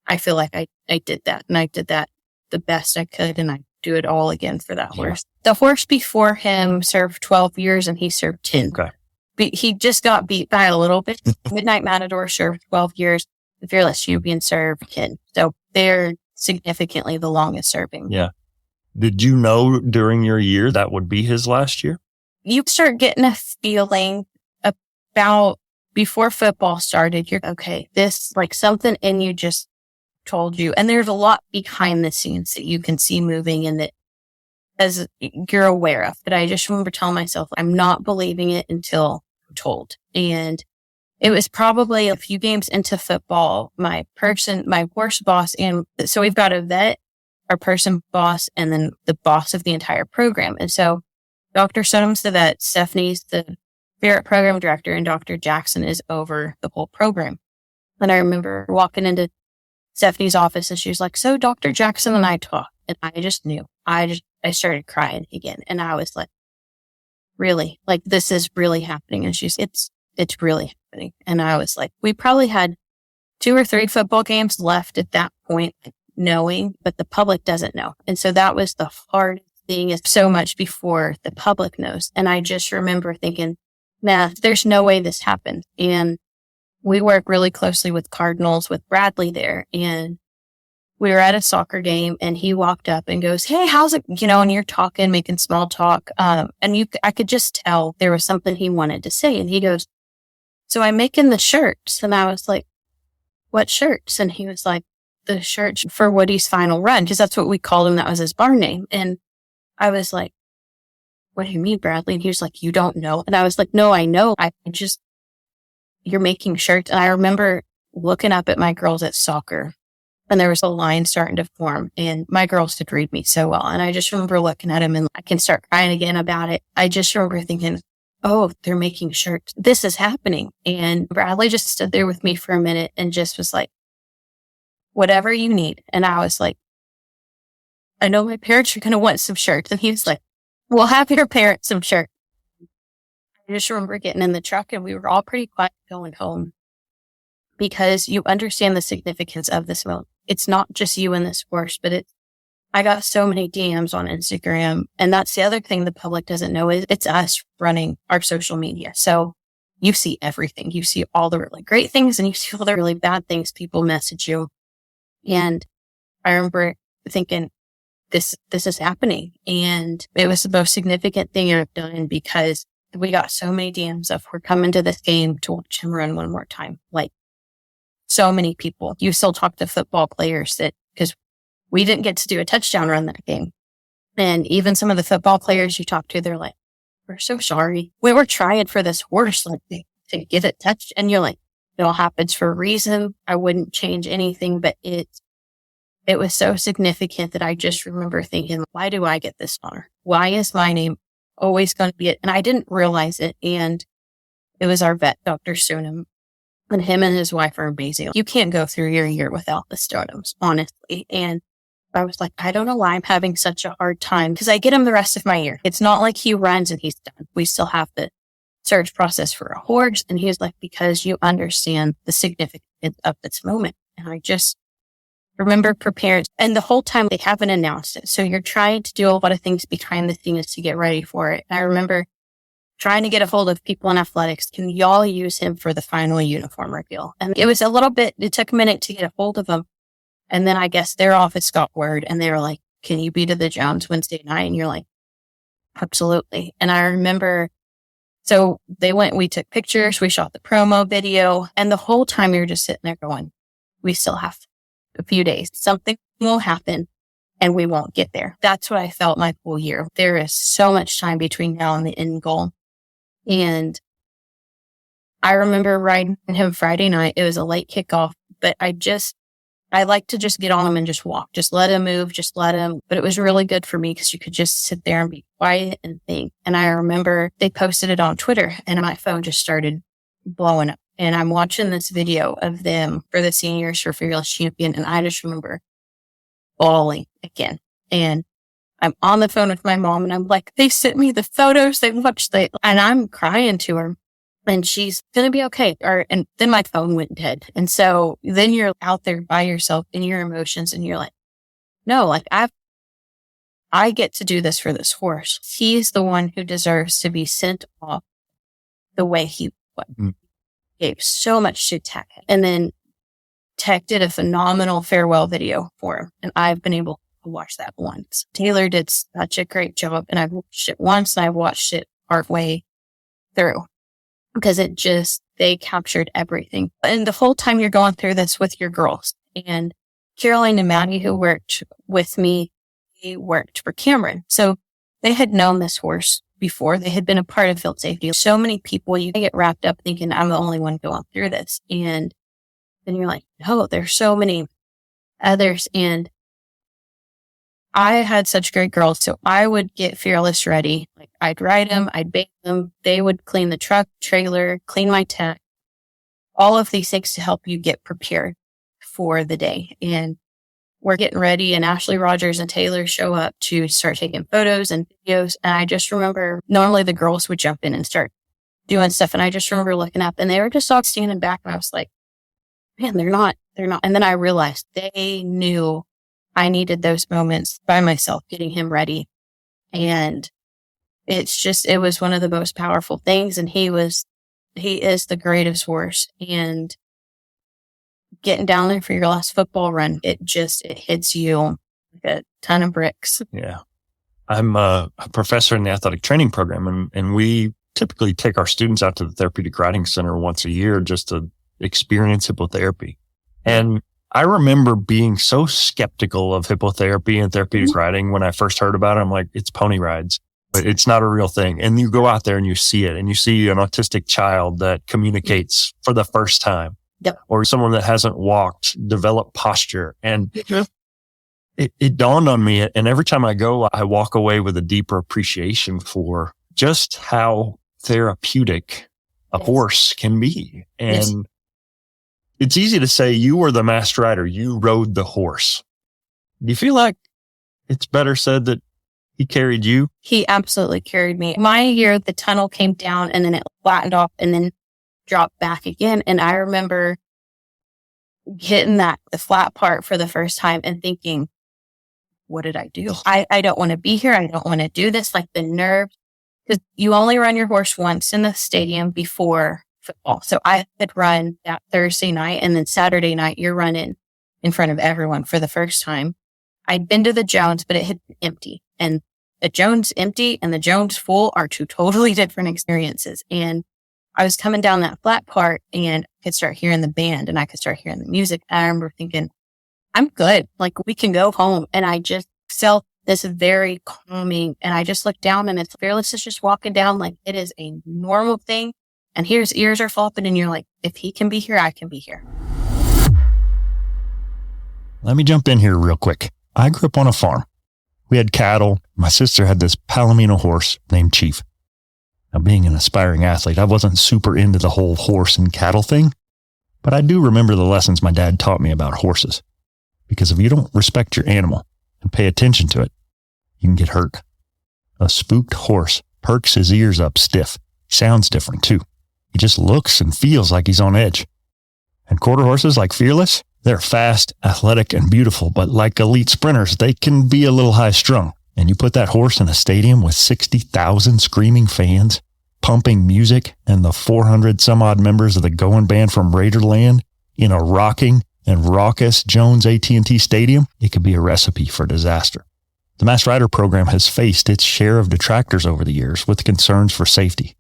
I feel like I did that, and I did that the best I could. And I do it all again for that horse. The horse before him served 12 years and he served 10. Okay. He just got beat by a little bit. Midnight Matador served 12 years. The Fearless Champion served 10. So they're significantly the longest serving. Yeah. Did you know during your year that would be his last year? You start getting a feeling about, before football started, you're okay, this, like, something in you just told you. And there's a lot behind the scenes that you can see moving, and that as you're aware of. But I just remember telling myself, I'm not believing it until I'm told. And it was probably a few games into football, my horse boss, and so we've got a vet, our person boss, and then the boss of the entire program. And so Dr. Sodham's the vet, Stephanie's the Barrett program director, and Dr. Jackson is over the whole program. And I remember walking into Stephanie's office, and she was like, so Dr. Jackson and I talked, and I just knew. I started crying again. And I was like, really? Like, this is really happening? And she's, it's really happening. And I was like, we probably had 2 or 3 football games left at that point, knowing, but the public doesn't know. And so that was the hardest thing, is so much before the public knows. And I just remember thinking, nah, there's no way this happened. And we work really closely with Cardinals, with Bradley there. And we were at a soccer game, and he walked up and goes, hey, how's it? And you're talking, making small talk. And I could just tell there was something he wanted to say. And he goes, so I'm making the shirts. And I was like, what shirts? And he was like, the shirts for Woody's final run, because that's what we called him. That was his bar name. And I was like, what do you mean, Bradley? And he was like, you don't know? And I was like, no, I know. You're making shirts. And I remember looking up at my girls at soccer, and there was a line starting to form, and my girls could read me so well. And I just remember looking at him, and I can start crying again about it. I just remember thinking, oh, they're making shirts. This is happening. And Bradley just stood there with me for a minute and just was like, whatever you need. And I was like, I know my parents are going to want some shirts. And he was like, we'll have your parents some shirts. I just remember getting in the truck, and we were all pretty quiet going home, because you understand the significance of this moment. It's not just you in this course, but I got so many DMs on Instagram. And that's the other thing the public doesn't know, is it's us running our social media. So you see everything. You see all the really great things, and you see all the really bad things people message you. And I remember thinking, this is happening. And it was the most significant thing I've done, because we got so many DMs of, we're coming to this game to watch him run one more time. Like, so many people. You still talk to football players because we didn't get to do a touchdown run that game. And even some of the football players you talk to, they're like, we're so sorry. We were trying for this horse to get it touched. And you're like, it all happens for a reason. I wouldn't change anything, but it was so significant that I just remember thinking, why do I get this honor? Why is my name always going to be it? And I didn't realize it. And it was our vet, Dr. Sunam, and him and his wife are amazing. You can't go through your year without the Stronums, honestly. And I was like, I don't know why I'm having such a hard time, because I get him the rest of my year. It's not like he runs and he's done. We still have the search process for a horse. And he was like, because you understand the significance of this moment. And I just remember prepared. And the whole time they haven't announced it. So you're trying to do a lot of things behind the scenes to get ready for it. And I remember trying to get a hold of people in athletics. Can y'all use him for the final uniform reveal? And it was it took a minute to get a hold of him. And then I guess their office got word, and they were like, can you be to the Jones Wednesday night? And you're like, absolutely. And I remember, so we took pictures, we shot the promo video, and the whole time you're just sitting there going, we still have a few days. Something will happen and we won't get there. That's what I felt my whole year. There is so much time between now and the end goal. And I remember riding him Friday night. It was a late kickoff, but I like to just get on him and just walk. Just let him move, just let him. But it was really good for me, because you could just sit there and be quiet and think. And I remember they posted it on Twitter, and my phone just started blowing up. And I'm watching this video of them for the seniors for Fearless Champion. And I just remember bawling again. And I'm on the phone with my mom, and I'm like, they sent me the photos. And I'm crying to her. And she's going to be okay. And then my phone went dead. And so then you're out there by yourself in your emotions, and you're like, no, like I get to do this for this horse. He's the one who deserves to be sent off the way he gave so much to Tech. And then Tech did a phenomenal farewell video for him. And I've been able to watch that once. Taylor did such a great job. And I've watched it once, and I've watched it partway through. Because they captured everything. And the whole time you're going through this with your girls. And Caroline and Maddie, who worked with me, they worked for Cameron. So they had known this horse before. They had been a part of field safety. So many people, you get wrapped up thinking, I'm the only one going through this. And then you're like, no, there's so many others. And I had such great girls. So I would get Fearless ready. Like, I'd ride them, I'd bake them. They would clean the truck, trailer, clean my tent, all of these things to help you get prepared for the day. And we're getting ready, and Ashley Rogers and Taylor show up to start taking photos and videos. And I just remember normally the girls would jump in and start doing stuff. And I just remember looking up and they were just all standing back. And I was like, man, they're not. And then I realized they knew I needed those moments by myself, getting him ready. And it was one of the most powerful things. And he is the greatest horse. And getting down there for your last football run, it hits you like a ton of bricks. Yeah. I'm a professor in the athletic training program, and we typically take our students out to the therapeutic riding center once a year just to experience hippotherapy. And I remember being so skeptical of hippotherapy and therapeutic riding when I first heard about it. I'm like, it's pony rides, but it's not a real thing. And you go out there and you see it, and you see an autistic child that communicates for the first time. Yep. Or someone that hasn't walked, develop posture. And it dawned on me. And every time I go, I walk away with a deeper appreciation for just how therapeutic a horse can be. And it's easy to say you were the master rider. You rode the horse. Do you feel like it's better said that he carried you? He absolutely carried me. My year, the tunnel came down and then it flattened off and then dropped back again. And I remember hitting the flat part for the first time and thinking, what did I do? I don't want to be here. I don't want to do this. Like the nerves, because you only run your horse once in the stadium before football. So I had run that Thursday night, and then Saturday night you're running in front of everyone for the first time. I'd been to the Jones, but it had been empty. And the Jones empty and the Jones full are two totally different experiences. And I was coming down that flat part and I could start hearing the band and I could start hearing the music. I remember thinking, I'm good. Like we can go home. And I just felt this very calming. And I just looked down and it's Fearless is just walking down like it is a normal thing. And his ears are flopping and you're like, if he can be here, I can be here. Let me jump in here real quick. I grew up on a farm. We had cattle. My sister had this Palomino horse named Chief. Now, being an aspiring athlete, I wasn't super into the whole horse and cattle thing, but I do remember the lessons my dad taught me about horses. Because if you don't respect your animal and pay attention to it, you can get hurt. A spooked horse perks his ears up stiff. He sounds different too. He just looks and feels like he's on edge. And quarter horses like Fearless, they're fast, athletic, and beautiful, but like elite sprinters, they can be a little high strung. And you put that horse in a stadium with 60,000 screaming fans, pumping music, and the 400 some odd members of the going band from Raiderland in a rocking and raucous Jones AT&T Stadium, it could be a recipe for disaster. The Mass Rider program has faced its share of detractors over the years with concerns for safety.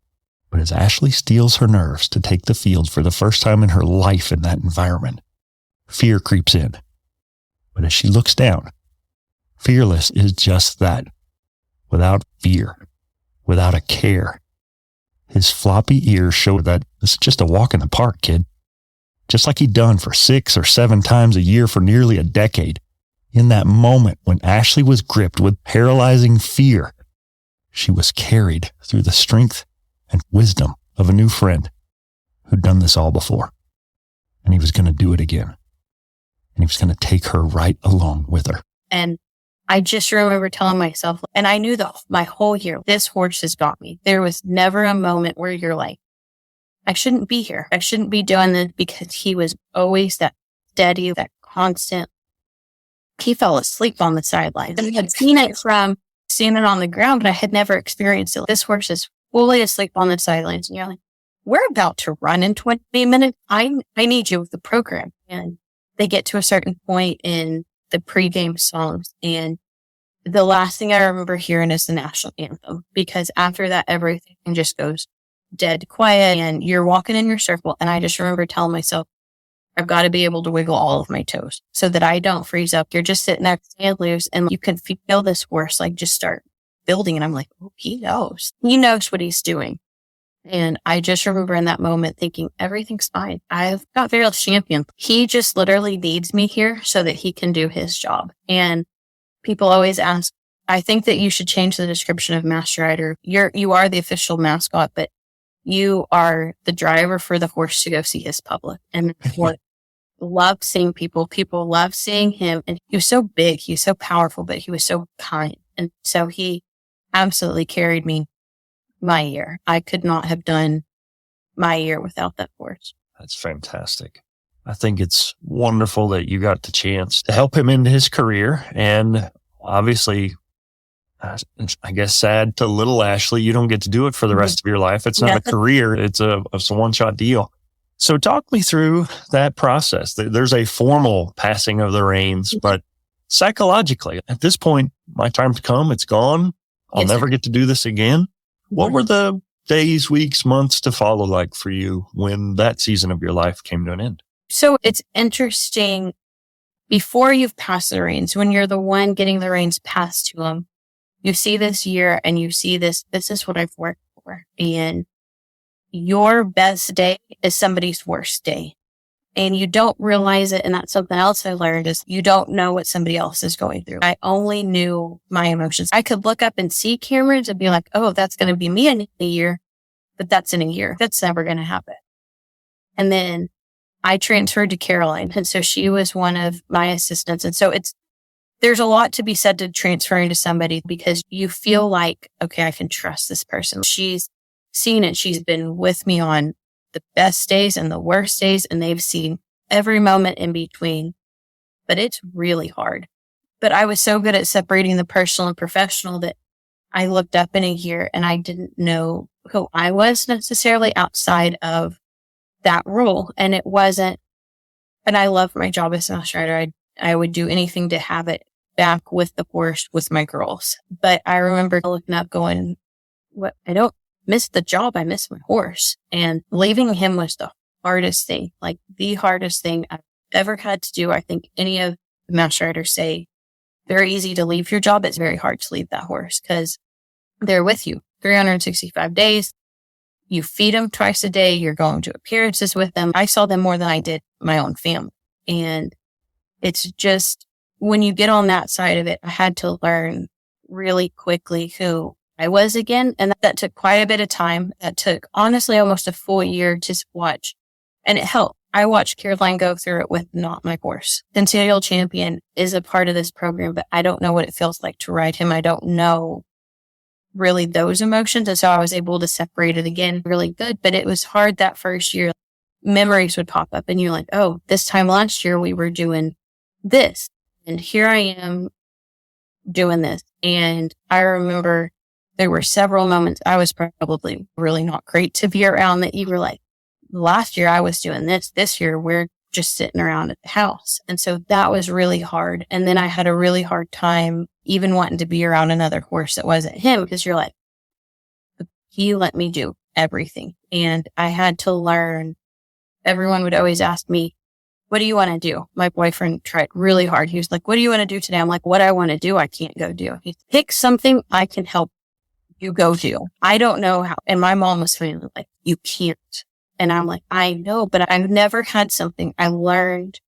But as Ashley steels her nerves to take the field for the first time in her life in that environment, fear creeps in. But as she looks down, Fearless is just that, without fear, without a care. His floppy ears show that this is just a walk in the park, kid. Just like he'd done for 6 or 7 times a year for nearly a decade. In that moment when Ashley was gripped with paralyzing fear, she was carried through the strength and wisdom of a new friend who'd done this all before. And he was going to do it again. And he was going to take her right along with her. And I just remember telling myself, and I knew my whole year, this horse has got me. There was never a moment where you're like, I shouldn't be here. I shouldn't be doing this, because he was always that steady, that constant. He fell asleep on the sidelines. And I had seen it from seeing it on the ground, but I had never experienced it. This horse is fully asleep on the sidelines. And you're like, we're about to run in 20 minutes. I need you with the program. And they get to a certain point in the pregame songs, and the last thing I remember hearing is the national anthem, because after that, everything just goes dead quiet and you're walking in your circle. And I just remember telling myself, I've got to be able to wiggle all of my toes so that I don't freeze up. You're just sitting there stand loose and you can feel this horse like just start building. And I'm like, oh, he knows what he's doing. And I just remember in that moment thinking, everything's fine. I've got Fearless Champion. He just literally needs me here so that he can do his job. And people always ask, I think that you should change the description of Master Rider. You are the official mascot, but you are the driver for the horse to go see his public. And loved seeing people. People loved seeing him. And he was so big. He was so powerful, but he was so kind. And so he absolutely carried me my year. I could not have done my year without that force. That's fantastic. I think it's wonderful that you got the chance to help him into his career. And obviously, I guess sad to little Ashley, you don't get to do it for the rest of your life. It's not a career. It's a one-shot deal. So talk me through that process. There's a formal passing of the reins, but psychologically, at this point, my time's come. It's gone. I'll never get to do this again. What were the days, weeks, months to follow like for you when that season of your life came to an end? So it's interesting. Before you've passed the reins, when you're the one getting the reins passed to them, you see this year and you see this is what I've worked for. And your best day is somebody's worst day. And you don't realize it. And that's something else I learned is you don't know what somebody else is going through. I only knew my emotions. I could look up and see cameras and be like, oh, that's going to be me in a year, but that's in a year. That's never going to happen. And then I transferred to Caroline. And so she was one of my assistants. And so there's a lot to be said to transferring to somebody because you feel like, okay, I can trust this person. She's seen it. She's been with me on the best days and the worst days, and they've seen every moment in between. But it's really hard. But I was so good at separating the personal and professional that I looked up in a year and I didn't know who I was necessarily outside of that role. And it wasn't, and I love my job as a master writer. I would do anything to have it back with the horse with my girls. But I remember looking up going, what? I don't miss the job. I miss my horse. And leaving him was the hardest thing, like the hardest thing I've ever had to do. I think any of the master writers say very easy to leave your job. It's very hard to leave that horse because they're with you 365 days. You feed them twice a day. You're going to appearances with them. I saw them more than I did my own family. And it's just, when you get on that side of it, I had to learn really quickly who I was again. And that took quite a bit of time. That took honestly almost a full year to watch. And it helped. I watched Caroline go through it with not my horse. Centennial Champion is a part of this program, but I don't know what it feels like to ride him. I don't know really those emotions. And so I was able to separate it again really good. But it was hard that first year. Memories would pop up and you're like, oh, this time last year we were doing this. And here I am doing this. And I remember there were several moments I was probably really not great to be around that you were like, last year I was doing this year we're just sitting around at the house. And so that was really hard. And then I had a really hard time even wanting to be around another horse that wasn't him because you're like, he let me do everything. And I had to learn. Everyone would always ask me, what do you want to do? My boyfriend tried really hard. He was like, what do you want to do today? I'm like, what I want to do, I can't go do. He pick something I can help you go do. I don't know how. And my mom was feeling like, you can't. And I'm like, I know, but I've never had something I learned.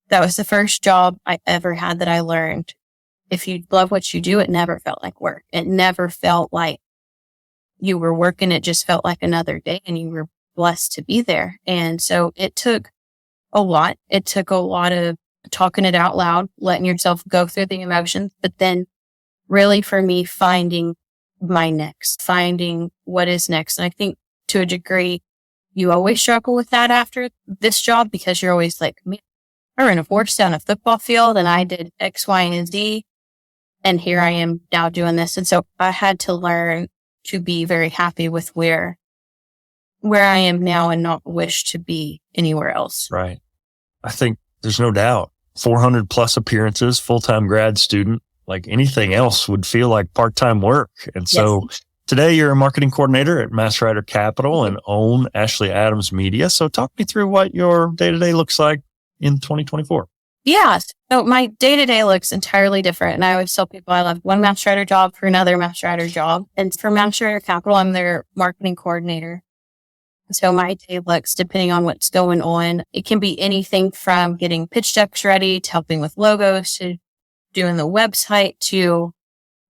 That was the first job I ever had that I learned. If you love what you do, it never felt like work. It never felt like you were working. It just felt like another day and you were blessed to be there. And so it took a lot. It took a lot of talking it out loud, letting yourself go through the emotions, but then really for me, finding my next, finding what is next. And I think to a degree, you always struggle with that after this job because you're always like, man, I ran a horse down a football field and I did X, Y, and Z. And here I am now doing this. And so I had to learn to be very happy with where I am now and not wish to be anywhere else. Right. I think there's no doubt 400 plus appearances, full-time grad student, like anything else would feel like part-time work. And so today you're a marketing coordinator at Master Writer Capital and own Ashley Adams Media. So talk me through what your day-to-day looks like in 2024. Yeah. So my day-to-day looks entirely different. And I always tell people I left one Master Writer job for another Master Writer job. And for Master Writer Capital, I'm their marketing coordinator. So my day looks, depending on what's going on, it can be anything from getting pitch decks ready to helping with logos to doing the website to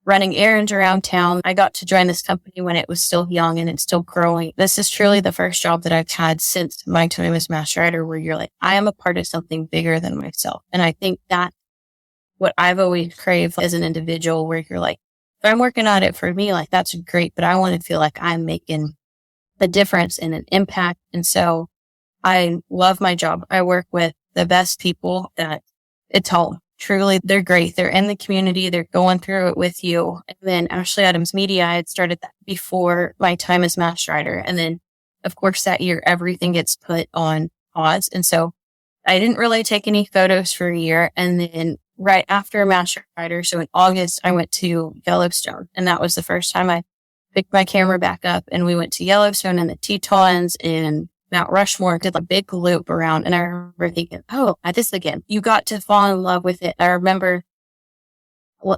running errands around town. I got to join this company when it was still young and it's still growing. This is truly the first job that I've had since my time as master writer where you're like, I am a part of something bigger than myself. And I think that's what I've always craved as an individual, where you're like, if I'm working on it for me, like that's great, but I want to feel like I'm making a difference and an impact. And so I love my job. I work with the best people that it's home. Truly, they're great. They're in the community. They're going through it with you. And then Ashley Adams Media, I had started that before my time as master writer. And then, of course, that year, everything gets put on pause. And so I didn't really take any photos for a year. And then right after master writer, so in August, I went to Yellowstone. And that was the first time I picked my camera back up. And we went to Yellowstone and the Tetons and Mount Rushmore, did a big loop around. And I remember thinking, oh, this again, you got to fall in love with it. I remember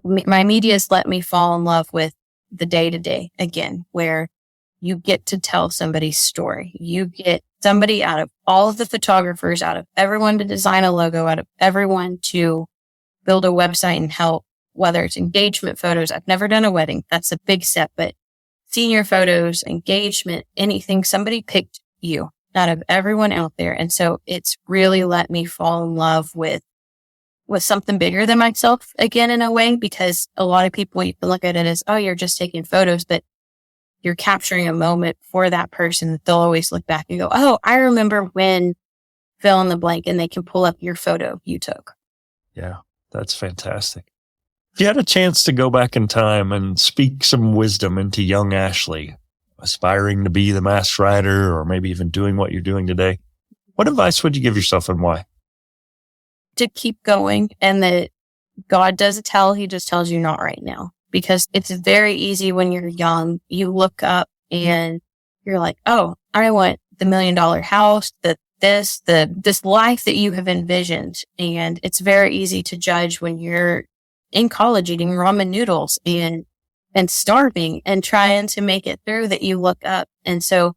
my media's let me fall in love with the day to day again, where you get to tell somebody's story. You get somebody out of all of the photographers, out of everyone to design a logo, out of everyone to build a website and help, whether it's engagement photos. I've never done a wedding. That's a big step, but senior photos, engagement, anything, somebody picked you out of everyone out there. And so it's really let me fall in love with something bigger than myself again, in a way, because a lot of people, you can look at it as, oh, you're just taking photos, but you're capturing a moment for that person that they'll always look back and go, oh, I remember when fill in the blank, and they can pull up your photo you took. Yeah, that's fantastic. If you had a chance to go back in time and speak some wisdom into young Ashley, aspiring to be the master writer or maybe even doing what you're doing today, what advice would you give yourself and why? To keep going, and that God doesn't tell, he just tells you not right now. Because it's very easy when you're young, you look up and you're like, oh, I want the $1 million house, this life that you have envisioned. And it's very easy to judge when you're in college eating ramen noodles and starving and trying to make it through, that you look up. And so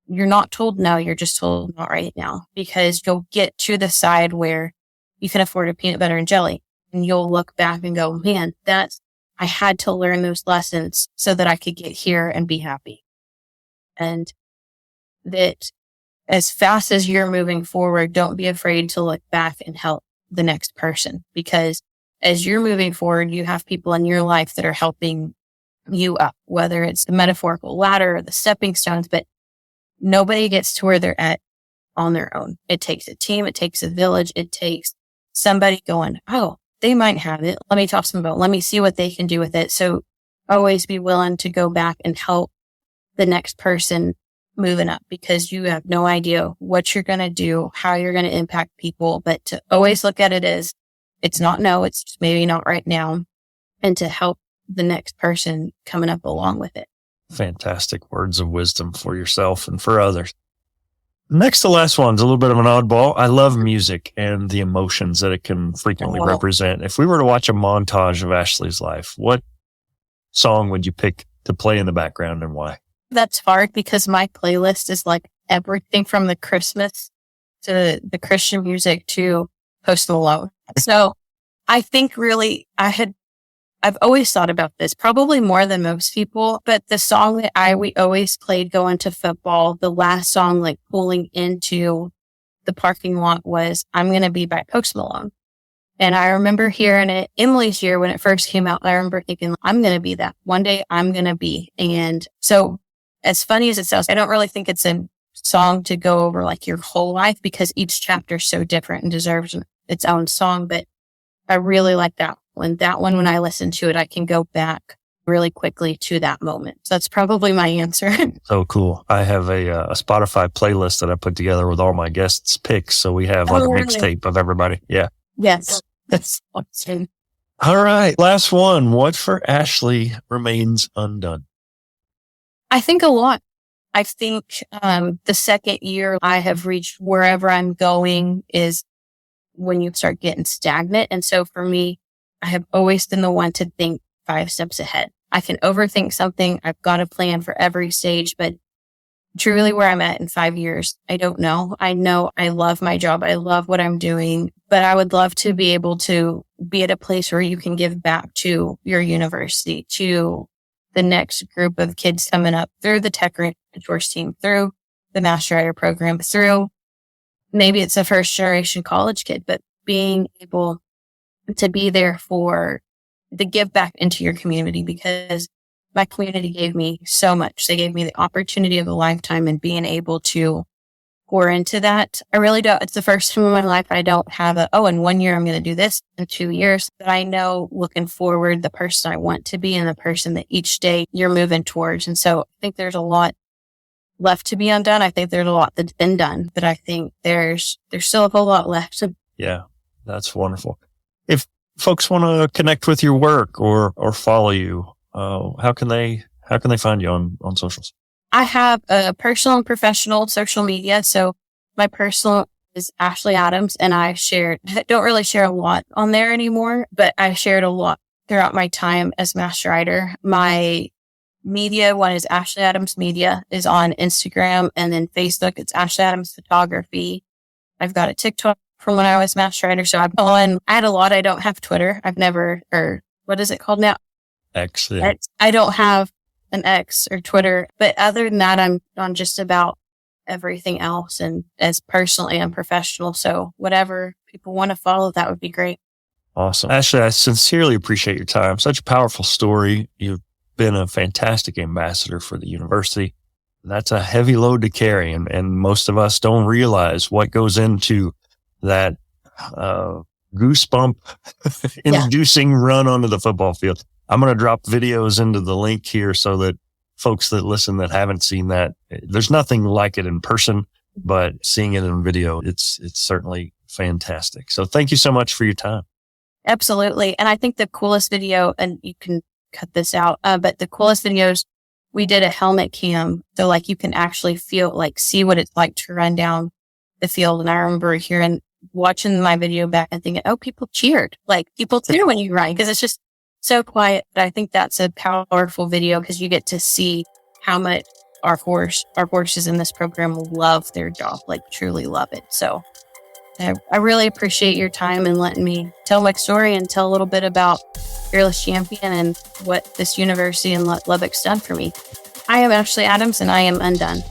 you're not told no, you're just told not right now, because you'll get to the side where you can afford a peanut butter and jelly, and you'll look back and go, man, I had to learn those lessons so that I could get here and be happy. And that as fast as you're moving forward, don't be afraid to look back and help the next person, because as you're moving forward, you have people in your life that are helping you up, whether it's the metaphorical ladder or the stepping stones, but nobody gets to where they're at on their own. It takes a team. It takes a village. It takes somebody going, oh, they might have it. Let me talk to them about it. Let me see what they can do with it. So always be willing to go back and help the next person moving up, because you have no idea what you're going to do, how you're going to impact people, but to always look at it as it's not no, it's just maybe not right now, and to help the next person coming up along with it. Fantastic words of wisdom for yourself and for others. Next to last one's a little bit of an oddball. I love music and the emotions that it can frequently represent. If we were to watch a montage of Ashley's life, what song would you pick to play in the background and why? That's hard, because my playlist is like everything from the Christmas to the Christian music to Post Malone. So I think really I've always thought about this, probably more than most people, but the song that we always played going to football, the last song like pulling into the parking lot was I'm Gonna Be by Post Malone. And I remember hearing it Emily's year when it first came out. I remember thinking, I'm going to be that. One day I'm going to be. And so as funny as it sounds, I don't really think it's a song to go over like your whole life, because each chapter is so different and deserves its own song. But I really like that one. That one, when I listen to it, I can go back really quickly to that moment. So that's probably my answer. So cool. I have a Spotify playlist that I put together with all my guests' picks. So we have like a mixtape of everybody. Yeah. Yes. That's awesome. All right. Last one. What for Ashley remains undone? I think a lot. I think the second year I have reached wherever I'm going is when you start getting stagnant. And so for me, I have always been the one to think 5 steps ahead. I can overthink something. I've got a plan for every stage, but truly where I'm at in 5 years, I don't know. I know I love my job. I love what I'm doing, but I would love to be able to be at a place where you can give back to your university, to the next group of kids coming up through the Tech Mentors team, through the Master Writer program, through maybe it's a first generation college kid, but being able to be there for the give back into your community, because my community gave me so much. They gave me the opportunity of a lifetime, and being able to pour into that. I really don't. It's the first time in my life I don't have in 1 year I'm going to do this, in 2 years. But I know looking forward, the person I want to be and the person that each day you're moving towards. And so I think there's a lot left to be undone. I think there's a lot that's been done, but I think there's still a whole lot left. Yeah, that's wonderful. If folks want to connect with your work or follow you, how can they find you on socials? I have a personal and professional social media. So my personal is Ashley Adams, and I don't really share a lot on there anymore, but I shared a lot throughout my time as Master Writer. My media one is Ashley Adams Media, is on Instagram, and then Facebook, it's Ashley Adams Photography. I've got a TikTok from when I was Master Writer. So I had a lot. I don't have Twitter. What is it called now? X. Yeah. I don't have an X or Twitter, but other than that, I'm on just about everything else, and as personally and professional. So whatever people want to follow, that would be great. Awesome. Ashley, I sincerely appreciate your time. Such a powerful story. You've been a fantastic ambassador for the university. That's a heavy load to carry, and most of us don't realize what goes into that goosebump inducing run onto the football field. I'm going to drop videos into the link here so that folks that listen that haven't seen that, there's nothing like it in person, but seeing it in video, it's certainly fantastic. So thank you so much for your time. Absolutely. And I think the coolest video, and you can cut this out, but the coolest videos, we did a helmet cam. So you can actually see what it's like to run down the field. And I remember watching my video back and thinking, oh, people cheered. People cheer when you run, because it's just so quiet. But I think that's a powerful video, because you get to see how much our horses in this program love their job, truly love it. So I really appreciate your time and letting me tell my story and tell a little bit about Fearless Champion and what this university in Lubbock's done for me. I am Ashley Adams, and I am undone.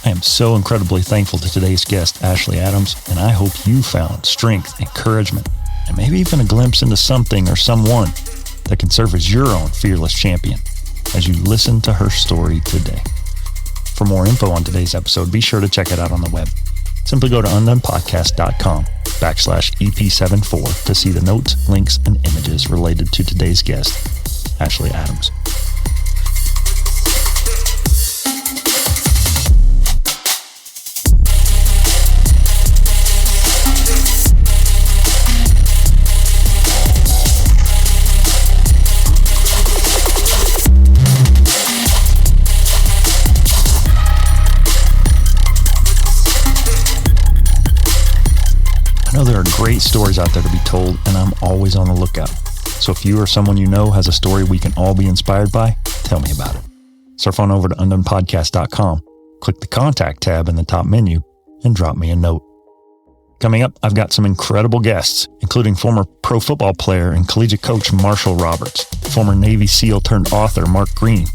I am so incredibly thankful to today's guest, Ashley Adams, and I hope you found strength, encouragement, and maybe even a glimpse into something or someone that can serve as your own fearless champion as you listen to her story today. For more info on today's episode, be sure to check it out on the web. Simply go to undonepodcast.com/EP74 to see the notes, links, and images related to today's guest, Ashley Adams. I know there are great stories out there to be told, and I'm always on the lookout. So if you or someone you know has a story we can all be inspired by, tell me about it. Surf on over to undonepodcast.com, click the contact tab in the top menu, and drop me a note. Coming up, I've got some incredible guests, including former pro football player and collegiate coach Marshall Roberts, former Navy SEAL turned author Mark Green,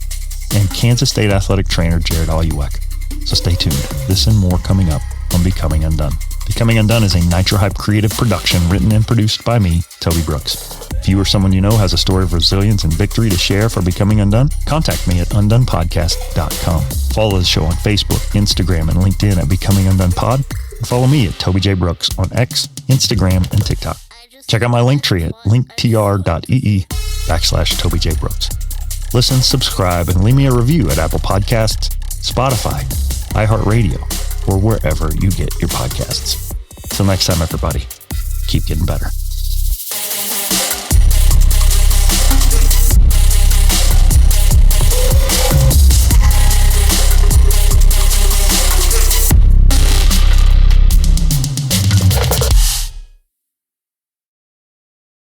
and Kansas State athletic trainer Jared Aluek. So stay tuned. This and more coming up on Becoming Undone. Becoming Undone is a Nitro Hype creative production written and produced by me, Toby Brooks. If you or someone you know has a story of resilience and victory to share for Becoming Undone, contact me at undonepodcast.com. Follow the show on Facebook, Instagram, and LinkedIn at Becoming Undone Pod, and follow me at Toby J. Brooks on X, Instagram, and TikTok. Check out my link tree at linktr.ee/Toby J. Brooks. Listen, subscribe, and leave me a review at Apple Podcasts, Spotify, iHeartRadio, or wherever you get your podcasts. Till next time, everybody, keep getting better.